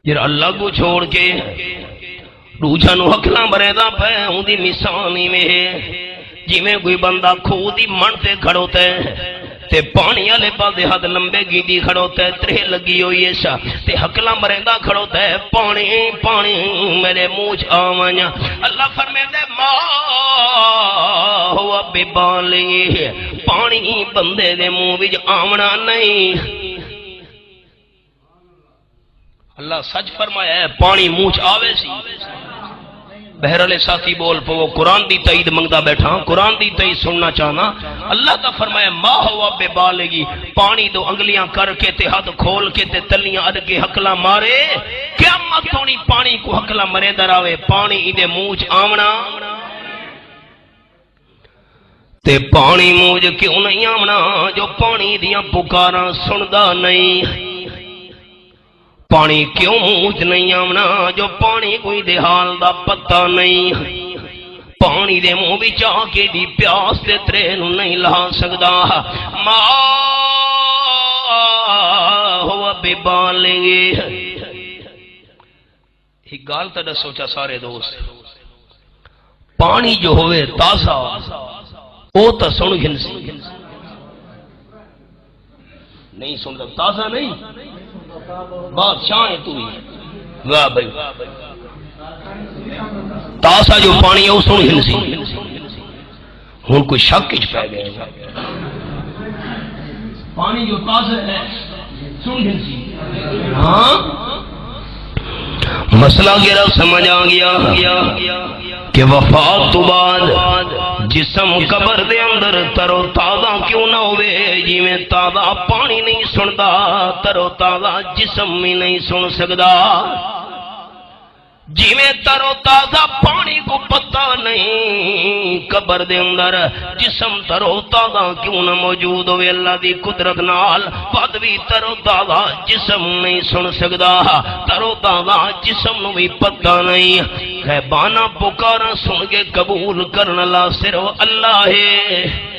جڑا اللہ کو چھوڑ کے دوجا نو حقلا مرے دا پہ ہوں دی مثالی میں جی میں کوئی بندہ کھو دی من تے کھڑوتا ہے تے پانی والے پاسے ہاتھ لمبے گیندی کھڑوتا ہے ترے لگی ہوئی ایسا تے حقلا مریندا کھڑوتا ہے پانی پانی میرے منہ آواں اللہ فرمیندے ما ہوا ببالغ پانی بندے دے منہ وچ آونا نہیں اللہ سچ فرمایا ہے پانی منہ آوے سی بہرحال ساتھی بول پو قرآن دی تائید منگدا بیٹھا قرآن دی تائید سننا چاہنا اللہ کا فرمایا ما ہوا بے بالغی پانی دو انگلیاں کر کے تے ہاتھ کھول کے تے تلیاں اڑ کے حقلا مارے قیامت تھونی پانی کو حقلا مرے دراوے پانی دے منہ آونا تے پانی منہ کیوں نہیں آونا جو پانی دیاں پکاراں سندا نہیں پانی کیوں منہ نہیں آونا جو پانی کوئی دے حال دا پتہ نہیں پانی دے منہ وچ آ کے دی پیاس تے ترے نو نہیں لا سکدا ما ہوا ببالغ ایک گال تا سوچا سارے دوست پانی جو ہوئے تازہ او تا سن گھنسی نہیں سن تازہ نہیں بادشاہ ہے تو ہی واہ بھائی تازہ جو پانی ہے وہ سن ہنسی ہن کوئی شک وچ پے گئے پانی جو تازہ ہے سن ہنسی ہاں مسئلہ گرا سمجھ آ گیا کہ وفات تو بعد جسم قبر دے اندر ترو تازہ کیوں نہ ہوئے جی میں تازہ پانی نہیں سندا ترو تازہ جسم بھی نہیں سن سکدا جی میں ترو تازہ پانی کو پتہ نہیں قبر دے اندر جسم ترو تازہ کیوں نہ موجود ہوئے اللہ دی قدرت نال پد بھی ترو تازہ جسم نہیں سن سکدا ترو تازہ جسم نو بھی پتہ نہیں غیبانہ پکارا سن کے قبول کرنا لا صرف اللہ ہے